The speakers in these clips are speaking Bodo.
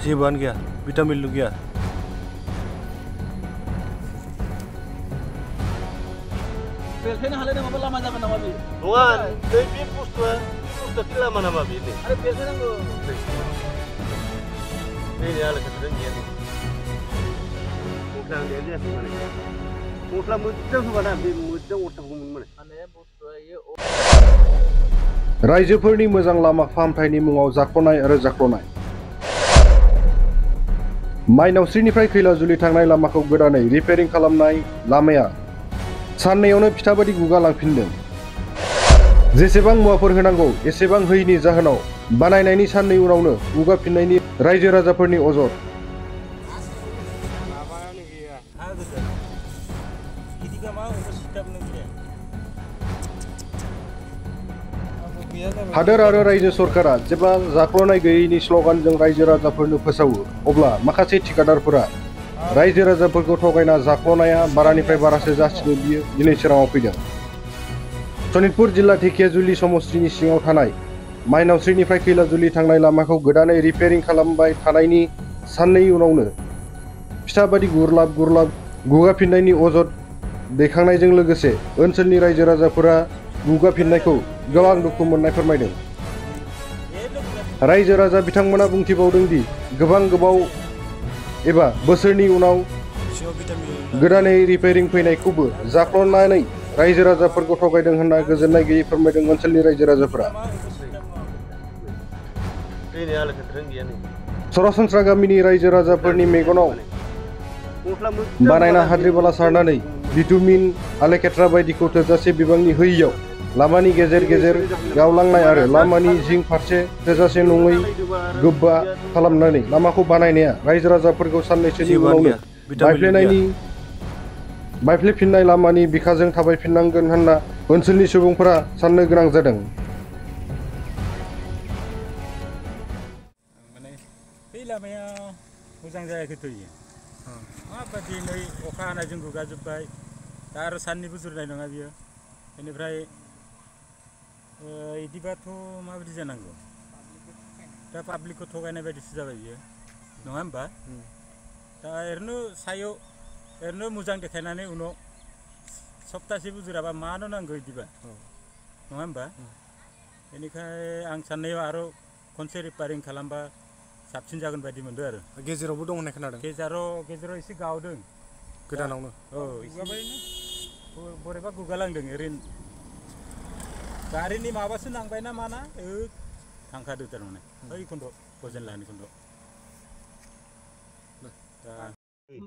जेबोआनो गैया भिटामिनल' गैया बेलथायनो हालाय नङाबा लामा जागोन नामा बे नङा बे बुस्थुआ लामा नामा बेनो आरो बेलथायनांगौ नैनि आलो खोथाजों गैया नै मस्ला होनाया जायाखै माने मस्ला मोजां होबाना बे मोजां अरथाबगौमोन माने बुस्थुआ इयो रायजोफोरनि मोजां लामा फाहामथायनि मुङाव जाख्ल'नाय आरो जाख्ल'नाय माइनावस्रिनिफ्राय खैलाजुलि थांनाय लामाखौ गोदानै रिपेयारिं खालामनाय लामाया साननैयावनो फिथा बादि गुगालांफिनदों। जेसेबां मुवाफोर होनांगौ एसेबां होयैनि जाहोनाव बानायनायनि साननै उनावनो गुगाफिननायनि रायजो राजाफोरनि अजद। हादोर आरो रायजो सरकारा जेब्ला जाख्ल'नाय गैयैनि स्ल'गानजों रायजो राजाफोरनो फोसावो अब्ला माखासे ठिकादारफोरा रायजो राजाफोरखौ थगायना जाख्ल'नाया बारानिफ्राय बारासो जासिनो बियो दिनै सोराङाव फैदों। सनितपुर जिल्ला धेकियाजुलि समस्तिनि सिङाव थानाय माइनावस्रिनिफ्राय खैलाजुलि थांनाय लामाखौ गोदानै रिपेयारिं खालामबाय थानायनि साननै उनावनो फिथा बादि गुरलाब गुगाफिननायनि अजद दैखांनायजों लोगोसे ओनसोलनि रायजो राजाफोरा गुगाफिननायखौ गोबां दुखु मोननाय फोरमायदों। रायजो राजा बिथांमोना बुंथिबावदों दि गोबां गोबाव एबा बोसोरनि उनाव गोदानै रिपेयारिं फैनायखौबो जाख्ल'नानै रायजो राजाफोरखौ थगायदों होनना गोजोननाय गैयै फोरमायदों ओनसोलनि रायजो राजाफोरा। सरासनस्रा गामिनि रायजो राजाफोरनि मेगनाव बानायना हाद्रि बाला सारनानै भिटामिन आलेखेथ्रा बायदिखौ थोजासे बिबांनि होयियाव लामानि गेजेर गेजेर गावलांनाय आरो लामानि जिं फारसे थोजासे नङै गोबा खालामनानै लामाखौ बानायनाया रायजो राजाफोरखौ साननैसोनि उनावनो बायफ्लेफिननाय लामानि बिखाजों थाबायफिननांगोन होनना ओनसोलनि सुबुंफोरा साननो गोनां जादों। माने बे लामाया मोजां जायाखैथ' माबादि नै अखा हानायजों गुगाजोब्बाय दा आरो साननिबो जुरनाय नङा बियो बेनिफ्राय इदिबाथ' माबायदि जानांगौ दा पाब्लिकखौ थगायनाय बायदिसो जाबाय बियो नङा होमबा दा ओरैनो सायाव ओरैनो मोजां देखायनानै उनाव सप्तासे बुजुराबा मानो नांगौ इदिबा नङा होमबा बेनिखाय आं साननायाव आरो खनसे रिपेयारिं खालामबा साबसिन जागोन बायदि मोनदों आरो गेजेरावबो दं होननाय खोनादों गेजेराव एसे गावदों गोदानावनो बोरैबा गुगालांदों ओरैनो गारिनि माबासो नांबायना माना थांखादो थारमाने ओइ खन्द' गजेन लाहानि खन्द'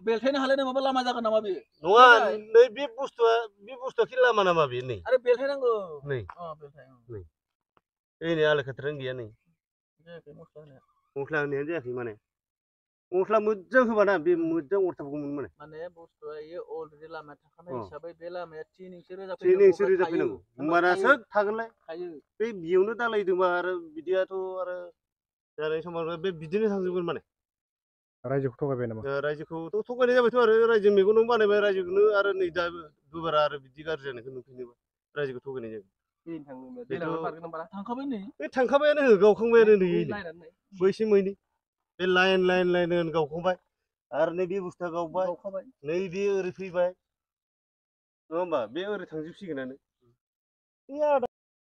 बेलथायनो हालाय नङाबा लामा जागोन नामा बे नङा नै बे बुस्थुआ खि लामा नामा बे नै आरो बेलथायनांगौ नै नैनि आलो खोथाजों गैया नै मस्ला होनाया जायाखै माने मस्ला मोजां होबाना बे मोजां अरथाबगौमोन माने बुस्थुआ इयो अलरेडि लामाया थाखानाय हिसाबै बे लामाया थिनैसो रोजाबफैनांगौ होमबानासो थागोनलाय बे बियावनो दालायदोंबा आरो बिदियाथ' आरो जानाय समाव बे बिदिनो थांजोबगोन माने रायजोखौ थगायबाय नामा रायजोखौथ' थगायनाय जाबायथ' आरो रायजो मेगनाव बानायबाय रायजोखौनो आरो नै दा गोबारा आरो बिदि गाज्रि जानायखौ नुफिनोबा रायजोखौ थगायनाय जागोन थांखाबायानो गावखांबायानो नै बैसिम मैनि बे लाइन गावखांबाय आरो नै बे बुस्थुआ गावबाय नै बे ओरै फैबाय नङा होमबा बे ओरै थांजोबसिगोनानो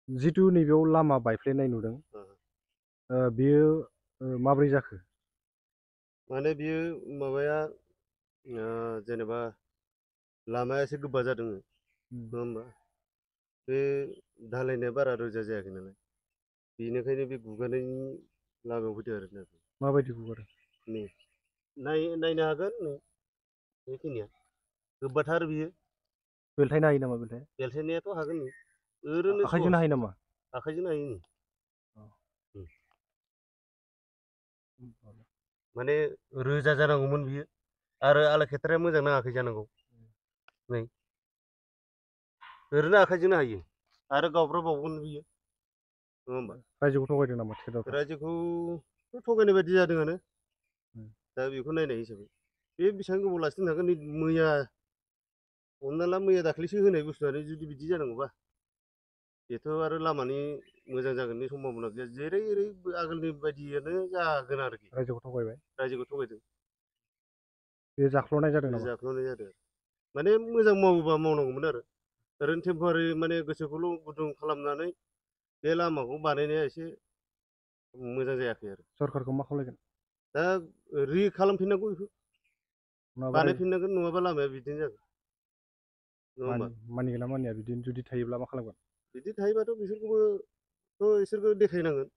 जिथु नैबेयाव लामा बायफ्लेनाय नुदों बेयो माब्रै जाखो माने बियो माबाया जेनेबा लामाया एसे गोबा जादों नङा होमबा बे ढालायनाया बारा रोजा जायाखै नालाय बेनिखायनो बे गुगानायनि लामायाव फैदों आरोना माबायदि गुगादों नै नायनो हागोन नै बेखिनिया गोबाथार बियो बेलथायनो हायो नामा बेलथायनायाथ' हागोन नै ओरैनो आखाइजोंनो हायो नामा आखाइजोंनो हायो नै माने रोजा जानांगौमोन बियो आरो आलाखेथ्राया मोजां नाङाखै जानांगौ नै ओरैनो आखाइजोंनो हायो आरो गावब्राबावगोन बियो नङा होमबा रायजोखौ थगायदों नामा रायजोखौ थगायनाय बायदि जादोंआनो दा बेखौ नायनाय हिसाबै बे बेसेबां गोबाव लाखिनो हागोन मैया हमना ला मैया दाख्लैसो होनाय बुस्थुआनो जुदि बिदि जानांगौबा बेथ' आरो लामानि मोजां जागोननि सम्भाबना गैया जेरै एरै आगोलनि बायदियानो जागोन आरोखि रायजोखौ थगायबाय रायजोखौ थगायदों बे जाख्ल'नाय जादों बे नामा जाख्ल'नाय जादों माने मोजां मावोबा मावनांगौमोन आरो ओरैनो टेम्परारि माने गोसोखौल' गुदुं खालामनानै बे लामाखौ बानायनाया एसे मोजां जायाखै आरो सरखारखौ मा खालायगोन दा खालामफिननांगौ बेखौ नङाबा बानायफिननांगोन नङाबा लामाया बिदिनो जागोन नङा होमबा मानिगोन ना मानिया बिदिनो जुदि थायोब्ला मा खालामगोन बिदि थायोबाथ' बिसोरखौबोथ' इसोरखौ देखायनांगोन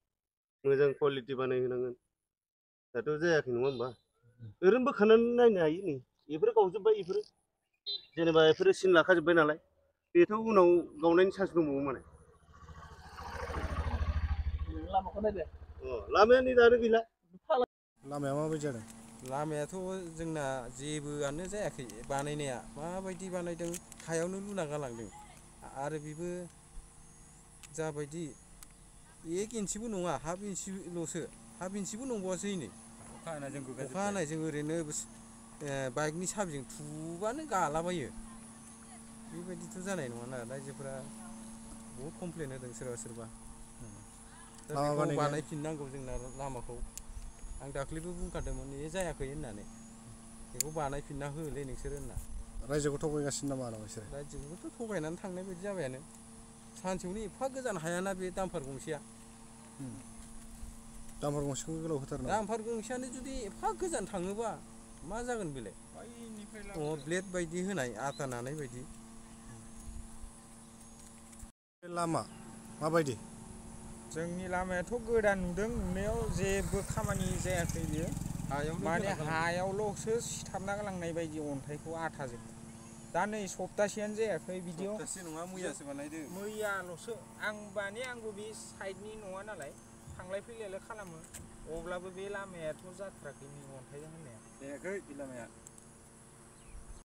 मोजां कुवालिटि बानायहोनांगोन दाथ' जायाखै नङा होमबा ओरैनो बोखानानै नायनो हायो नै बेफोर गावजोब्बाय बेफोरो जेनेबा बेफोरो सिन लाखाजोब्बाय नालाय बेथ' उनाव गावनायनि चान्स दंबावो माने लामाखौ नायदो लामाया नै दानो गैला लामाया माबायदि जादों लामायाथ' जोंना जेबोआनो जायाखै बानायनाया माबायदि बानायदों हायावनो लुना गालांदों आरो बेबो जाबायदि 1 इन्सिबो नङा हाफ इन्सिल'सो हाफ इन्सिबो नंबावासै नै अखा हानायजों ओरैनो बाइकनि साबिजों थुबानो गालाबायो बेबायदिथ' जानाय नङाना रायजोफोरा बहुद कमप्लेन होदों सोरबा दा बेखौ बानायफिननांगौ जोंना लामाखौ आं दाख्लैबो बुंखादोंमोन बे जायाखै होननानै बेखौ बानायफिनना होलै नोंसोर होनना रायजोखौ थगायगासिनो नामा बिसोरो रायजोखौथ' थगायनानै थांनाय बायदि जाबायानो सानसेयावनो एफा गोजान हायाना बे दाम्पार गंसेया दाम्पार गंसेखौ गोलाव होथारनांगौ दाम्पार गंसेयानो जुदि एफा गोजान थाङोबा मा जागोन बेलाय ब्लेड बायदि होनाय आथा नानाय बायदि बे लामा माबायदि जोंनि लामायाथ' गोदान नुदों नुनायाव जेबो खामानि जायाखै बियो माने हायावल'सो सिथाबना गालांनाय बायदि अन्थाइखौ आथाजों दा नै सप्तासेयानो जायाखै बिदियाव सप्तासे नङा मैयासो बानायदों मैयाल'सो आंबो बे साइडनि नङा नालाय थांलाय फैलायल' खालामो अब्लाबो बे लामायाथ' जाथाराखै नै अन्थाइजों होननाया जायाखै बे लामाया